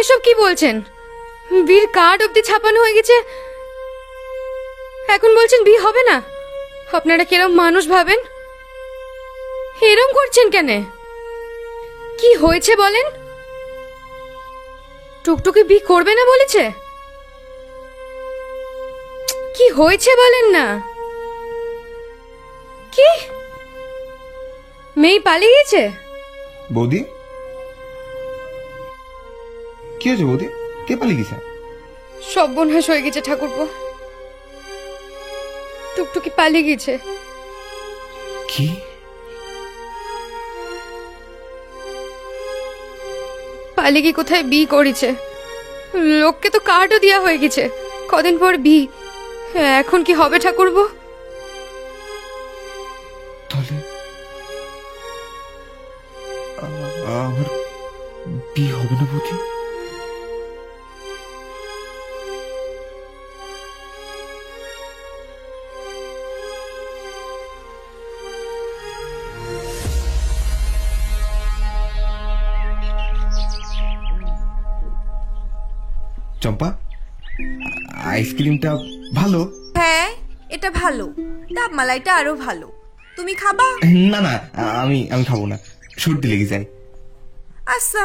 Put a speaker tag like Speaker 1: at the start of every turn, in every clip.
Speaker 1: এসব কি বলছেন? বিয়ের কার্ড অবধি ছাপানো হয়ে গেছে, এখন বলছেন বিয়ে হবে না? আপনারা কিরম মানুষ ভাবেন? এরম করছেন কেন? কি হয়েছে বলেন? টুকটুকি বিয়ে করবে না বলেছে? কি হয়েছে বলেন না? কি মেয়ে পালিয়ে গেছে?
Speaker 2: বৌদি, কি হয়েছে বৌদি? কে পালিয়ে গেছে?
Speaker 1: সর্বনাশ হয়ে গেছে ঠাকুরপো, টুকটুকি পালিয়ে গেছে।
Speaker 2: কি?
Speaker 1: পালিয়ে গিয়ে কোথায় বিয়ে করেছে? লোককে তো কার্ডও দেওয়া হয়ে গেছে, কদিন পর বিয়ে। এখন কি হবে ঠাকুরপো?
Speaker 2: তাহলে আমার বিয়ে হবে না বৌদি? চম্পা, আইসক্রিমটা ভালো?
Speaker 3: হ্যাঁ, এটা ভালো, ডাবমালাইটা আরো ভালো। তুমি খাবা?
Speaker 2: না না, আমি খাবো না, সর্দি লেগে যায়।
Speaker 3: আচ্ছা।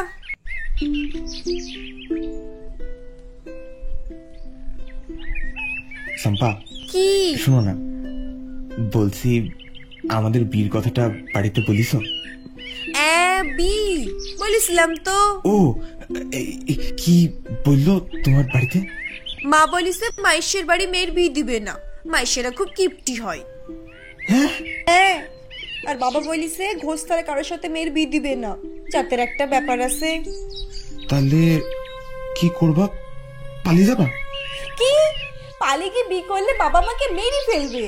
Speaker 2: চম্পা,
Speaker 3: কি?
Speaker 2: শোনো না, বলছি আমাদের বিয়ের কথাটা বাড়িতে বলিস?
Speaker 3: বলেছিলাম তো।
Speaker 2: ও, কি বললো তোমার বাড়িতে?
Speaker 3: মা বলিছে মাইশের বাড়ি মেয়ের বিয়ে দিবে না, মাইশেরা খুব কিপটি হয়। হ্যাঁ, আর বাবা বলিছে ঘোষতারে কারোর সাথে মেয়ের বিয়ে দিবে না, জাতের একটা ব্যাপার আছে।
Speaker 2: তাহলে কি করবা? পালিয়ে যাবা?
Speaker 3: কি? পালিয়ে গিয়ে বিয়ে করলে বাবা মাকে মেরে ফেলবে।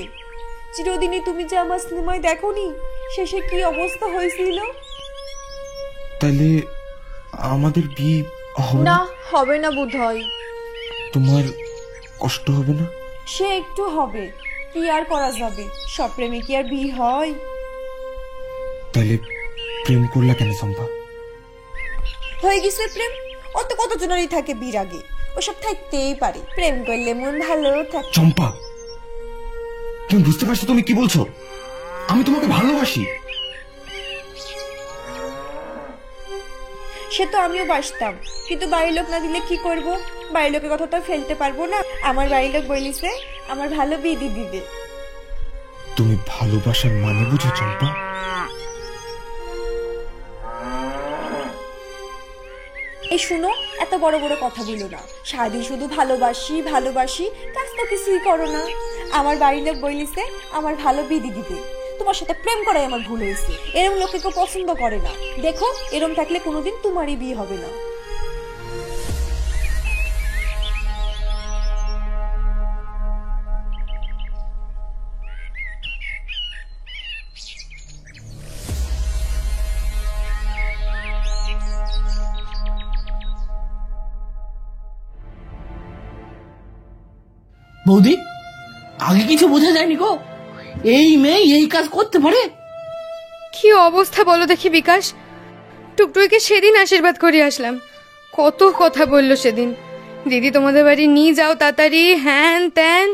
Speaker 3: চিরদিনই তুমি যে আমার সিনেমায় দেখোনি, শেষে কি অবস্থা হয়েছিল।
Speaker 2: তাহলে আমাদের বিয়ে হবে না?
Speaker 3: হবে না বোধহয়।
Speaker 2: তোমার কষ্ট হবে না?
Speaker 3: সে একটু হবে, কি আর করা যাবে, সব প্রেমে কি আর বিয়ে হয়?
Speaker 2: তাহলে প্রেম করলা কেন চম্পা?
Speaker 3: হয়ে গেছে প্রেম, অত কতজনেরই থাকে বিয়ের আগে, ওসব থাকতেই পারে, প্রেম করলে মন ভালো থাকে।
Speaker 2: চম্পা, তুমি বুঝতে পারছো তুমি কি বলছো? আমি তোমাকে ভালোবাসি।
Speaker 3: সে তো আমিও বাসতাম, কিন্তু বাড়ির লোক না দিলে কি করব? বাড়ির লোকের কথা তো ফেলতে পারবো না। আমার বাড়ির লোক বলিছে আমার ভালো বিয়ে দিয়ে দিবে।
Speaker 2: তুমি ভালোবাসার মানে বুঝো চম্পা?
Speaker 3: এই শুনো, এত বড় বড় কথা বলো না, সারাদিন শুধু ভালোবাসি ভালোবাসি, কাজ তো কিছুই করো না। আমার বাড়ির লোক বলিছে আমার ভালো বিয়ে দিয়ে দিবে। তোমার সাথে প্রেম করাই আমার ভুল হয়েছে, এরম লোকে কেউ পছন্দ করে না। দেখো, এরম থাকলে কোনোদিন তোমারই বিয়ে হবে না।
Speaker 4: বৌদি, আগে কিছু বোঝা যায়নি গো, এই মেয়ে এই কাজ করতে পারে?
Speaker 1: কি অবস্থা বলো দেখি বিকাশ। টুকটুকিকে সেদিন আশীর্বাদ করে আসলাম, কত কথা বললো সেদিন, দিদি তোমাদের বাড়ি নিয়ে যাও তাড়াতাড়ি, হ্যান ত্যান।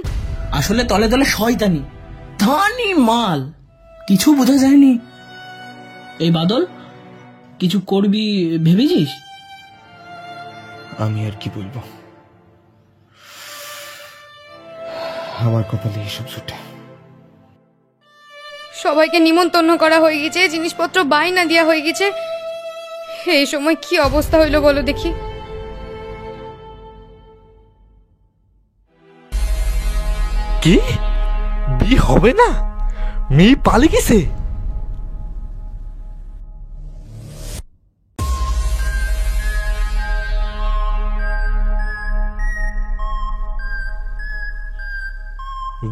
Speaker 4: আসলে তলে তলে শয়তানি, ধানি মাল, কিছু বোঝা যায়নি। এই বাদল, কিছু করবি ভেবেছিস?
Speaker 2: আমি আর কি বলবো, আমার কপালে এসব জুটে।
Speaker 1: সবাইকে নিমন্ত্রণ করা হয়ে গেছে, জিনিসপত্র বাইনা দেওয়া হয়ে গেছে, এই সময় কি অবস্থা হইলো বলো দেখি।
Speaker 5: কি বিয়ে হবে না? মেয়ে পালিয়ে গেছে?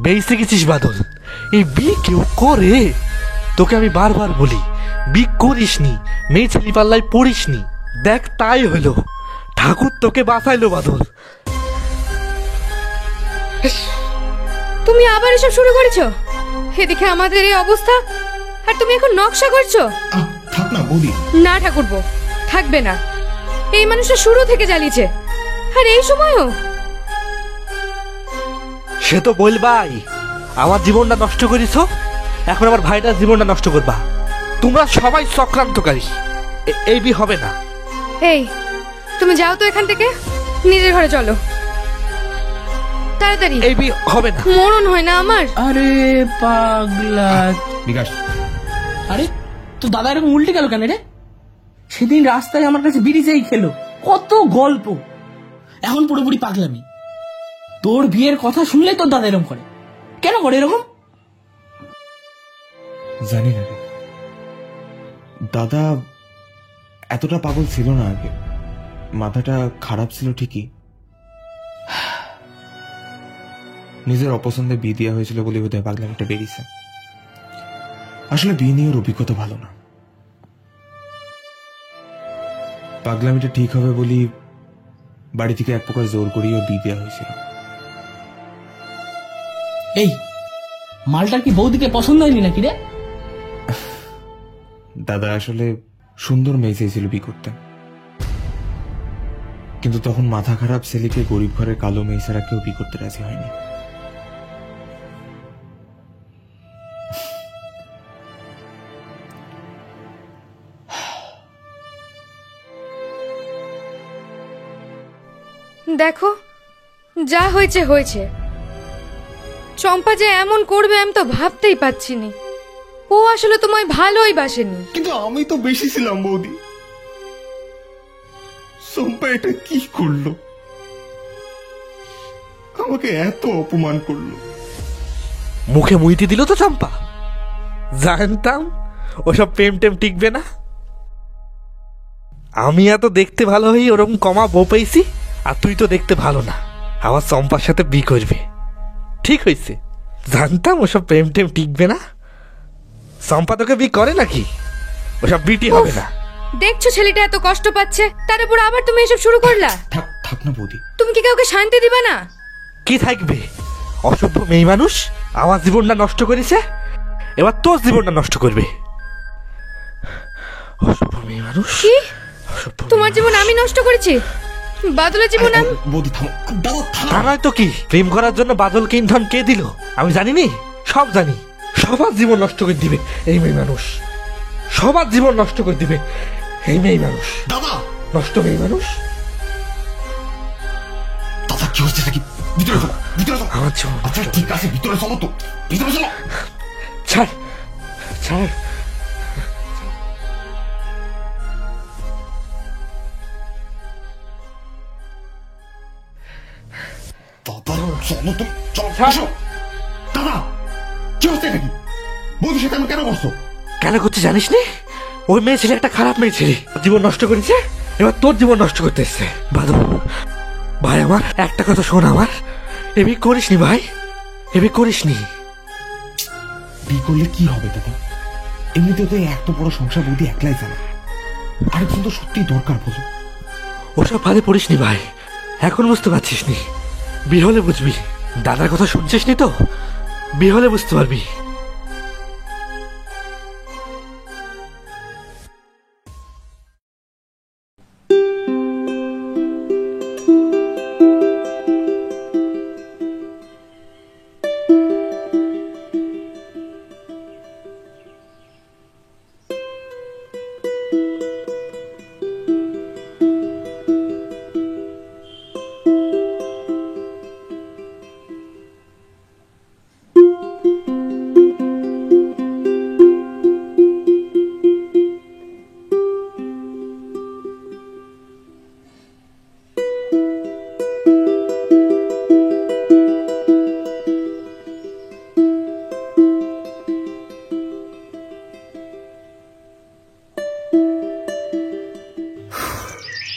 Speaker 5: বেঁচে গেছিস বাদল, এই বিয়ে কেউ করে? তোকে আমি বারবার বলি বিয়ে করিস নি, মেয়ে ছেলে পাল্লায় পড়িস নি, দেখ তাই হলো, ঠাকুর তোকে বাঁচাইলো বাদল।
Speaker 1: তুমি আবার এসব শুরু করেছো? এদিকে আমাদের এই অবস্থা, আর তুমি এখন নকশা করছো।
Speaker 2: থাক না বৌদি।
Speaker 1: না ঠাকুরপো, থাকবে না। এই মানুষটা শুরু থেকে জ্বালিয়েছে, আর এই সময়ও।
Speaker 5: সে তো বলবাই আমার জীবনটা নষ্ট করিস, এখন আমার ভাইটার জীবনটা নষ্ট করবা। তোমরা সবাই চক্রান্তকারী। এই বিয়ে হবে না।
Speaker 1: এই তুমি যাও তো এখান থেকে, নিজের ঘরে চলো তাড়াতাড়ি।
Speaker 5: এই বিয়ে হবে না।
Speaker 1: মরণ হয় না আমার।
Speaker 4: আরে পাগলা,
Speaker 2: বিকাশ,
Speaker 4: আরে তো দাদা এরকম উল্টে গেল কেন রে? সেদিন রাস্তায় আমার কাছে বিড়ি চাই খেলো, কত গল্প, এখন পুরোপুরি পাগলামি। তোর বিয়ের কথা শুনলে তোর দাদা এরকম করে, কেন করে এরকম?
Speaker 2: জানি না রে, দাদা এতটা পাগল ছিল না আগে, মাথাটা খারাপ ছিল ঠিকই, নিজের অপছন্দে বিয়ে দেওয়া হয়েছিল বলে বোধহয় পাগলামিটা বেরিয়েছে। আসলে বিয়ে নিয়ে ওর অভিজ্ঞতা ভালো না, পাগলামিটা ঠিক হবে বলি বাড়ি থেকে এক প্রকার জোর করিয়ে ওর বিয়ে দেওয়া হয়েছিল।
Speaker 4: এই মালটার কি বৌদিকে পছন্দ হয়নি নাকি রে?
Speaker 2: দাদা আসলে সুন্দর মেয়ে চেয়েছিল বিয়ে করতে, কিন্তু তখন মাথা খারাপ ছেলেকে গরিব ঘরের কালো মেয়ে ছাড়া কেউ বিয়ে করতে রাজি হয়নি।
Speaker 1: দেখো যা হয়েছে হয়েছে, চম্পা যে এমন করবে আমি তো ভাবতেই পাচ্ছিনি। ও আসলে তোমায় ভালোই বাসেনি।
Speaker 2: কিন্তু আমি তো বেশি ছিলাম বৌদি, চম্পা এটা কি করলো, আমাকে এত অপমান করলো।
Speaker 5: মুখে মুইতে দিল তো চম্পা। জানতাম ওসব প্রেম টেম টিকবে না। আমি এত দেখতে ভালো হই ওরকম কমা বউ পেয়েছি, আর তুই তো দেখতে ভালো না, আমার চম্পার সাথে বিয়ে করবে। ঠিক হয়েছে, জানতাম ওসব প্রেম টেম টিকবে না। চম্পা তোকে বিয়ে করে নাকি? ওসব বিটি হবে না।
Speaker 1: দেখছো ছেলেটা এত কষ্ট পাচ্ছে, তার উপর আবার তুমি এসব শুরু করলা।
Speaker 2: থাক থাক না বৌদি,
Speaker 1: তুমি কি কাউকে শান্তি দিবা না?
Speaker 5: কি থাকবে? অসভ্য মেয়ে মানুষ আমার জীবনটা নষ্ট করেছে, এবার তোর জীবনটা নষ্ট করবে। অসভ্য মেয়ে মানুষ।
Speaker 1: কি?
Speaker 5: অসভ্য মেয়ে
Speaker 1: তোমার জীবন
Speaker 5: মানুষ।
Speaker 1: আমি নষ্ট করেছি? বাদলের জীবন আমি?
Speaker 2: বৌদি থামো, দাদা
Speaker 5: তা
Speaker 2: থামো।
Speaker 5: নয় তো কি, প্রেম করার জন্য বাদলকে ইন্ধন কে দিল আমি জানিনি? সব জানি। সবার জীবন নষ্ট করে দিবে এই মেয়ে মানুষ, সবার জীবন নষ্ট করে দিবে এই মেয়ে মানুষ।
Speaker 2: দাদা
Speaker 5: নষ্ট মেয়ে মানুষ।
Speaker 2: দাদা কি হচ্ছে নাকি? ভিতরে চলো, ভিতরে চলো।
Speaker 5: আমার জীবন
Speaker 2: আচ্ছা ঠিক আছে, ভিতরে চলো তো, ভিতরে চলো।
Speaker 5: ছাড়, ছাড়।
Speaker 2: দাদা চলো তো, চলো
Speaker 5: ছাড়।
Speaker 2: এসো। দাদা কি হচ্ছে নাকি? বৌদির সাথে আমি কেন বসছো?
Speaker 5: কেন করছে জানিস নি? ওই মেয়ে ছেলে একটা খারাপ মেয়ে ছেলে, জীবন নষ্ট করেছে, এবার তোর জীবন নষ্ট করতে এসছে। বাদল ভাই আমার একটা কথা শোন, আমার এমনি করিস নি ভাই, এমনি করিস নি।
Speaker 2: বিয়ে করলে কি হবে দাদা? এমনিতে তো এত বড় সংসার বৌদি একলাই জানে, আরেকজন তো সত্যিই দরকার বলো।
Speaker 5: ওসব ফাঁদে পড়িস নি ভাই, এখন বুঝতে পারছিস নি, বিয়ে হলে বুঝবি। দাদার কথা শুনছিস নি তো, বিয়ে হলে বুঝতে পারবি।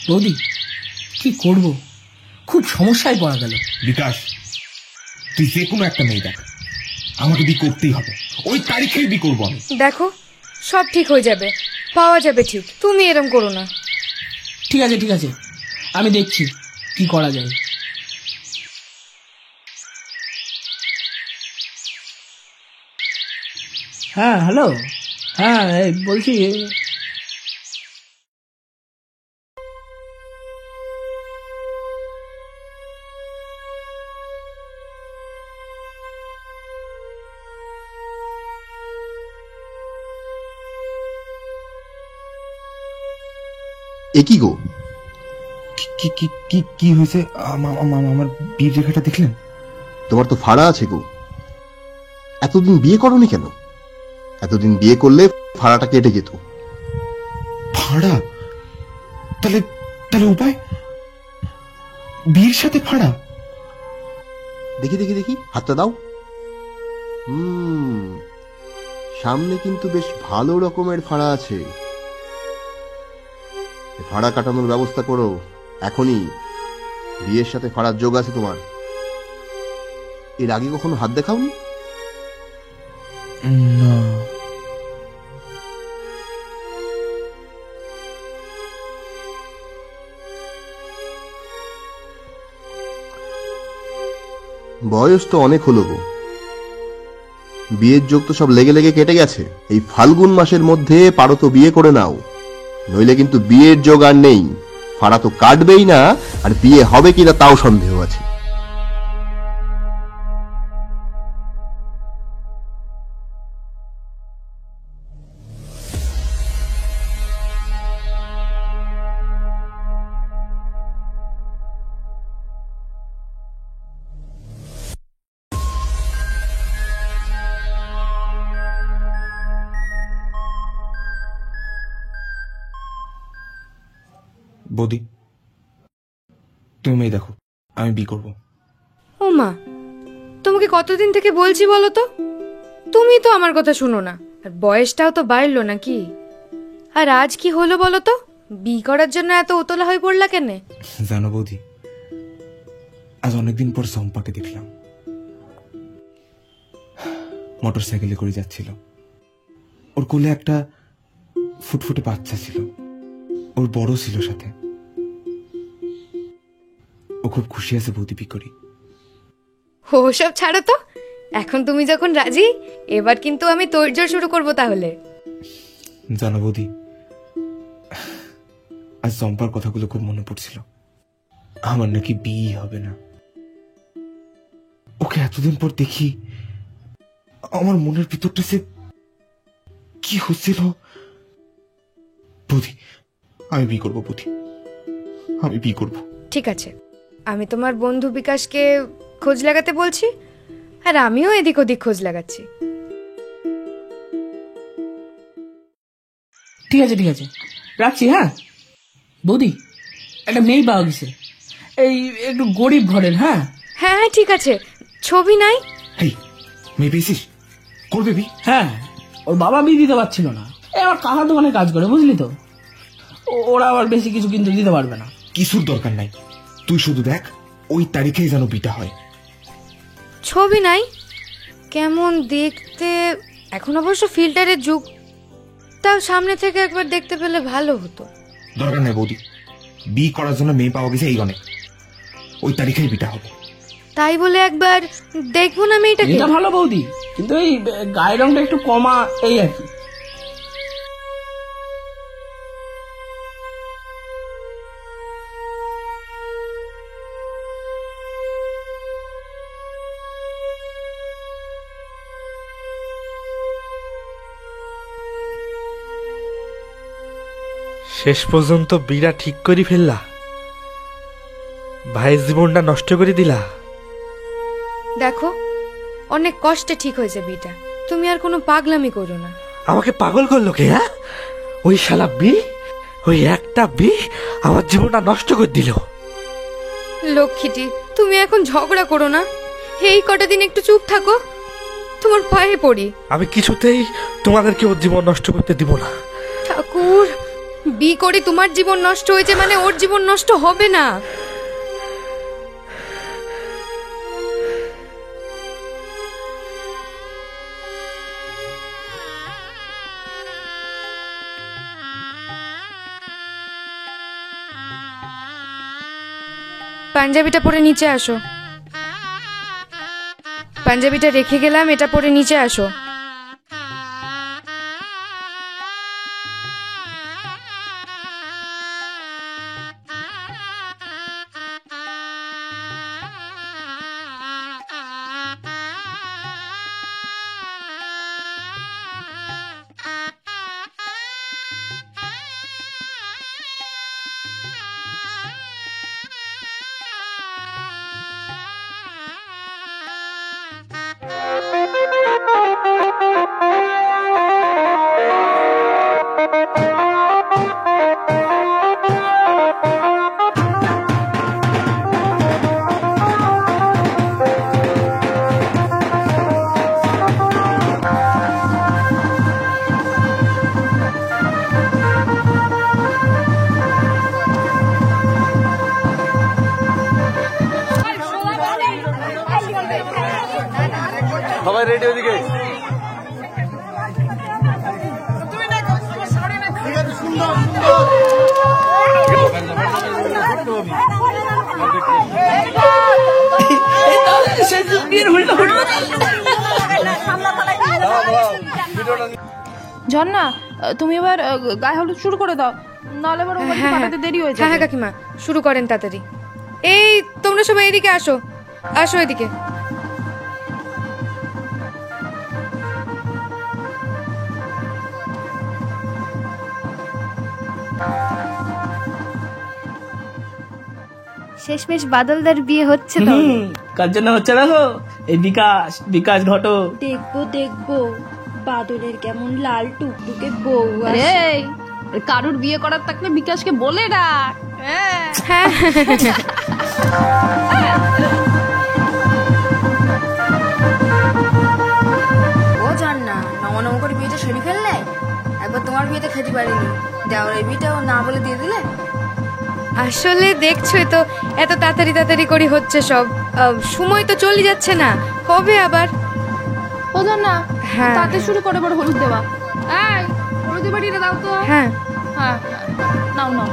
Speaker 4: বৌদি কি করব, খুব সমস্যায় পড়া গেল।
Speaker 2: বিকাশ, তুই যে কোনো একটা মেয়ে দেখ, আমাকে বিয়ে করতেই হবে, ওই তারিখেই বিয়ে করবো আমি।
Speaker 1: দেখো সব ঠিক হয়ে যাবে, পাওয়া যাবে ঠিক, তুমি এরম করো না।
Speaker 4: ঠিক আছে ঠিক আছে, আমি দেখছি কি করা যায়। হ্যাঁ হ্যালো, হ্যাঁ এই বলছি
Speaker 6: এ কি গো?
Speaker 2: কি কি কি কি হয়েছে? আমার বিয়ের রেখাটা দেখলেন?
Speaker 6: তোমার তো ফাড়া আছে গো। এতদিন বিয়ে করনি কেন? এতদিন বিয়ে করলে ফাড়াটা কেটে যেত।
Speaker 2: ফাড়া? তাহলে তাহলে উপায়? বিয়ের সাথে ফাড়া?
Speaker 6: দেখি দেখি দেখি, হাতটা দাও। সামনে কিন্তু বেশ ভালো রকমের ফাড়া আছে। ফাড়া কাটানোর ব্যবস্থা করো এখনই। বিয়ের সাথে ফাড়ার যোগ আছে তোমার। এর আগে কখনো হাত দেখাওনি?
Speaker 2: না।
Speaker 6: বয়স তো অনেক হলো গো। বিয়ের যোগ তো সব লেগে লেগে কেটে গেছে। এই ফাল্গুন মাসের মধ্যে পারো তো বিয়ে করে নাও, নইলে কিন্তু বিয়ের যোগ আর নেই। ফাড়া তো কাটবেই না, আর বিয়ে হবে কিনা তাও সন্দেহ আছে।
Speaker 2: বৌদি, তুমি মেয়ে দেখো, আমি বিয়ে করবো।
Speaker 1: ও মা, তোমাকে কতদিন থেকে বলছি বলো তো? তুমি তো আমার কথা শুনো না, আর বয়সটাও তো বাড়লো নাকি? আর আজ কি হলো বলো তো? বিয়ে করার জন্য এত উতলা হয়ে পড়লা কেন?
Speaker 2: জানো বৌদি, আজ অনেকদিন পর সম্পাকে দেখলাম। মোটর সাইকেলে করে যাচ্ছিল। ওর কোলে একটা ফুটফুটে বাচ্চা ছিল, ওর বড় ছিল সাথে। ও খুব খুশি আছে বৌদি বিয়ে করি।
Speaker 1: ও সব ছাড়ো তো, এখন তুমি যখন রাজি, এবার কিন্তু আমি তোড়জোড় শুরু করবো তাহলে।
Speaker 2: জানো বৌদি, আজ চম্পার কথাগুলো খুব মনে পড়ছিল। আমার নাকি বিয়ে হবে না। ওকে এতদিন পর দেখি, আমার মনের ভিতরটা সে কি হচ্ছিল। বৌদি, আমি বিয়ে করবো বৌদি, আমি বিয়ে করবো।
Speaker 1: ঠিক আছে, আমি তোমার বন্ধু বিকাশকে খোঁজ লাগাতে বলছি, আর আমিও এদিক ওদিক খোঁজ লাগাচ্ছি।
Speaker 4: ঠিক আছে ঠিক আছে, রাখছি। হ্যাঁ বৌদি, একটা মেয়ে পাওয়া গেছে, এই একটু গরিব ঘরের। হ্যাঁ
Speaker 1: হ্যাঁ হ্যাঁ ঠিক আছে, ছবি নাই?
Speaker 2: হেই, মেয়ে পেয়েছিস? করবে বি?
Speaker 4: হ্যাঁ, ওর বাবা বিয়ে দিতে পারছিল না। আমার কাকার দোকানে কাজ করে, বুঝলি তো। ওরা আবার বেশি কিছু কিন্তু দিতে পারবে না।
Speaker 2: কিছুর দরকার নাই, তুই শুধু দেখ ওই তারিখেই যেন বিটা হয়।
Speaker 1: ছবি নাই? কেমন দেখতে? এখন অবশ্য ফিল্টারের যুগ, তাও সামনে থেকে একবার দেখতে পেলে ভালো হতো।
Speaker 2: দরকার নাই বৌদি, বিয়ে করার জন্য মেয়ে পাওয়া গেছে এই অনেক। ওই তারিখেই বিটা হবে।
Speaker 1: তাই বলে একবার দেখবো না মেয়েটাকে?
Speaker 4: এটা ভালো বৌদি, কিন্তু এই গায়ের রংটা একটু কমা, এই আর কি।
Speaker 5: শেষ পর্যন্ত বিড়া ঠিক করে ফেললা, ভাইয়ের জীবনটা নষ্ট করে দিলা।
Speaker 1: দেখো, অনেক কষ্টে ঠিক হয়েছে বিটা, তুমি আর কোনো পাগলামি করো না।
Speaker 5: আমাকে পাগল করলো কে? হ্যাঁ, ওই শালা ওই একটা আমার জীবনটা নষ্ট করে দিল।
Speaker 1: লক্ষ্মীটি, তুমি এখন ঝগড়া করো না, এই কটা দিন একটু চুপ থাকো, তোমার পায়ে পড়ি।
Speaker 5: আমি কিছুতেই তোমাদেরকে ওর জীবন নষ্ট করতে দিব না।
Speaker 1: ঠাকুর, বি করে তোমার জীবন নষ্ট হয়েছে মানে ওর জীবন নষ্ট হবে না। পাঞ্জাবিটা পরে নিচে আসো। পাঞ্জাবিটা রেখে গেলাম, এটা পরে নিচে আসো।
Speaker 7: ঝর্ণা, তুমি এবার গায়ে হলুদ শুরু করে দাও, নাহলে আবার ওর বাড়িতে পাঠাতে দেরি হয়ে
Speaker 1: হ্যাঁ
Speaker 7: যাবে।
Speaker 1: হ্যাঁ কাকিমা, শুরু করেন তাড়াতাড়ি। এই তোমরা সবাই এদিকে আসো, আসো এদিকে।
Speaker 8: শেষমেশ বাদলদার বিয়ে হচ্ছে তো।
Speaker 4: কার জন্য হচ্ছে দেখো, এই বিকাশ বিকাশ ঘটক।
Speaker 3: দেখবো দেখবো বাদলের কেমন লাল টুকটুকে বউ
Speaker 7: আরে কারুর বিয়ে করার থাকলে বিকাশকে বলে ডাক।
Speaker 1: হ্যাঁ
Speaker 9: ও জান না, নমা নম করে বিয়েটা সেরে ফেললে। একবার তোমার বিয়েতে খেতে পারিনি, দেওয়ার বিয়েটাও না বলে দিয়ে দিলে।
Speaker 1: আসলে দেখছোই তো এত তাড়াতাড়ি তাড়াতাড়ি করে হচ্ছে সব, সময় তো চলে যাচ্ছে না, হবে আবার।
Speaker 7: ও ঝর্ণা,
Speaker 1: হ্যাঁ।
Speaker 7: তাতে শুরু করে এবার হলুদ দেওয়া। এই হলুদ বাড়িটা দাও তো।
Speaker 1: হ্যাঁ
Speaker 7: হ্যাঁ, নাও নাও।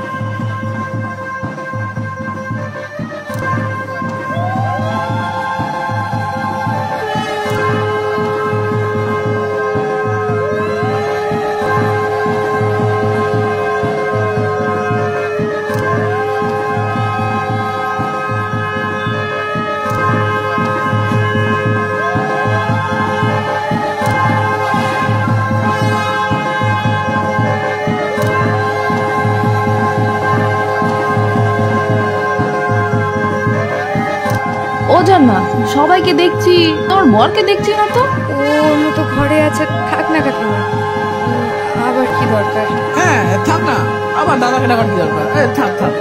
Speaker 7: ও ঝর্ণা, সবাইকে দেখছি, তোমার বরকে দেখছি না তো।
Speaker 1: ওর মতো ঘরে আছে, থাক না কাকিমা, আবার কি দরকার।
Speaker 4: হ্যাঁ থাক না, আবার দাদাকে ডাকার কি দরকার? থাক থাক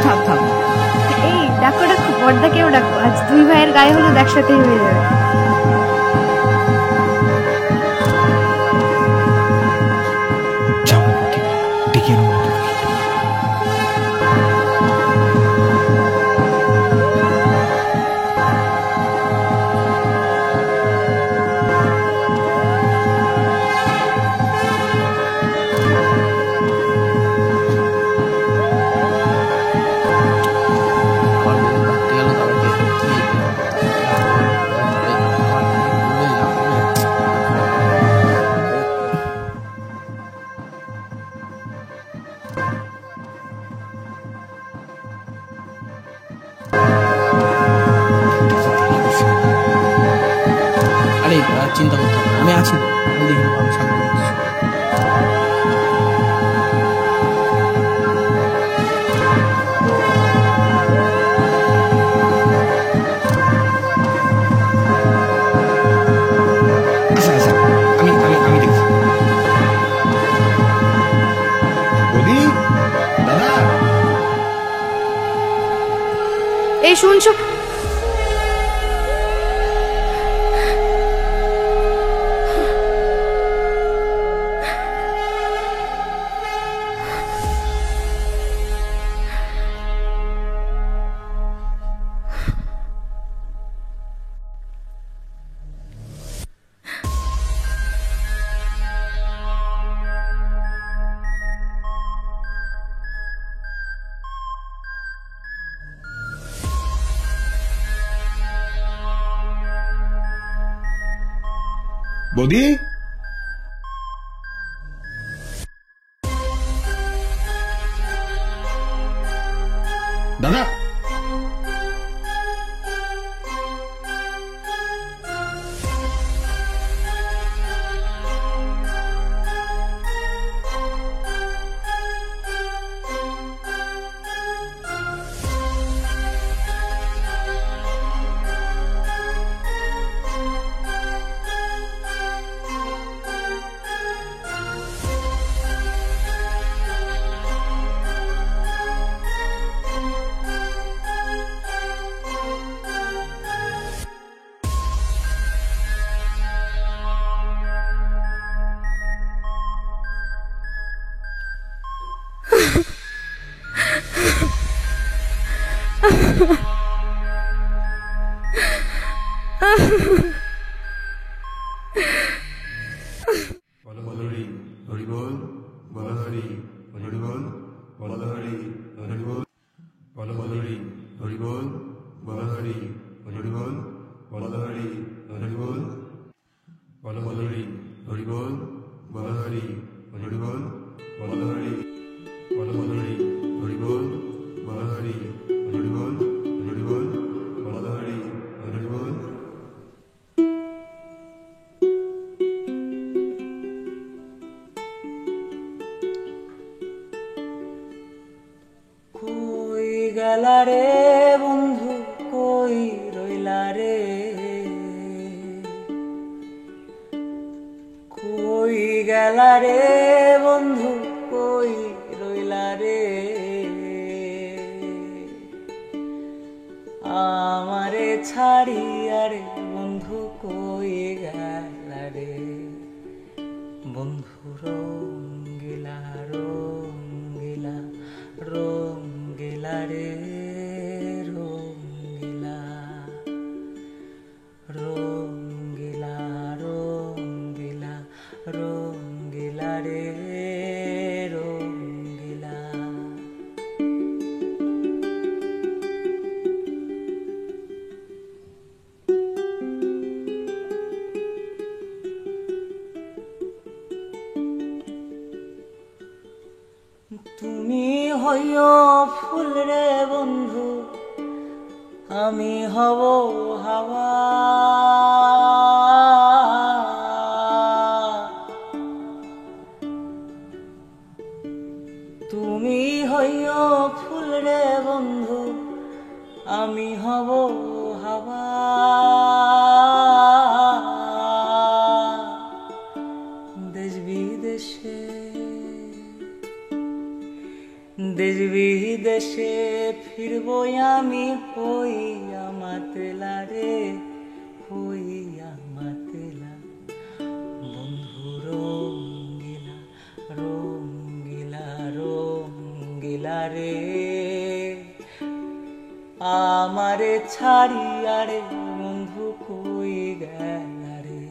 Speaker 4: থাক থাক।
Speaker 8: এই ডাকো ডাকো, বড়দাকেও ডাকো, আজ দুই ভাইয়ের গায়ে হলুদ একসাথেই হয়ে যাবে।
Speaker 2: যাও আমাকে ডেকে আনো আমাকে।
Speaker 4: আরে চিন্তা করতে হবে, আমি আছি তো, আমি দেখে নেবো, আমি সামনে দেখছি।
Speaker 2: আচ্ছা আচ্ছা, আমি আমি আমি দেখছি। বৌদি, দাদা,
Speaker 1: এই শুনছো?
Speaker 2: বৌদি, দাদা,
Speaker 10: কই গেলা রে বন্ধু, কই রইলা রে, কই গেলা রে বন্ধু, কই রইলা রে, আমারে ছাড়িয়া রে বন্ধু কই গেলা রে, বন্ধু রঙ্গিলা রঙ্গিলা রঙ্গিলা রে, রঙ্গিলা রঙ্গিলা রঙ্গিলা রঙ্গিলা রে, রঙ্গিলা। তুমি হইও ফুল রে বন্ধু, আমি হব হাওয়া, তুমি হইও ফুল রে বন্ধু, আমি হব হাওয়া, দেশ বিদেশে দেশ বিদেশে ফিরবো আমি, হইয়া মাতলা রে, হইয়া মাতলা, বন্ধু রঙ্গিলা রঙ্গিলা রঙ্গিলা রে, আমারে ছাড়িয়া রে বন্ধু কই গেলা রে,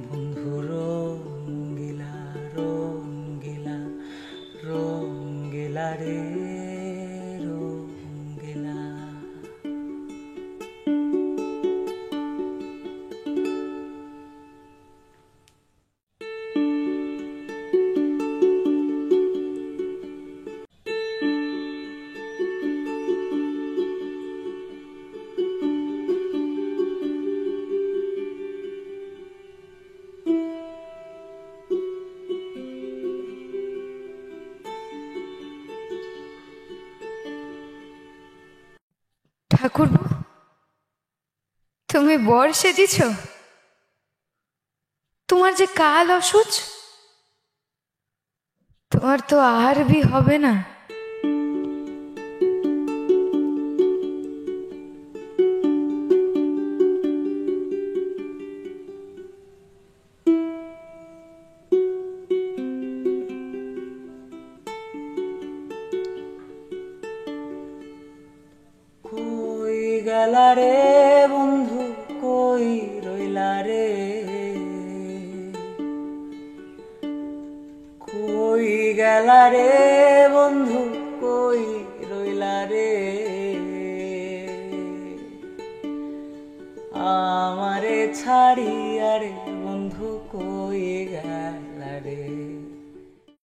Speaker 10: বন্ধু রঙ্গিলা রঙ্গিলা রঙ্গিলা রে, রঙ্গিলা।
Speaker 1: ঠাকুরপো, তুমি বর সেজেছ? তোমার যে কাল অসুচ, তোমার তো আর বি হবে না।
Speaker 10: কই গেলা রে বন্ধু, কই রইলা রে, কই গেলা রে বন্ধু, কই রইলা রে, আমারে ছাড়িয়া রে বন্ধু কই গেলা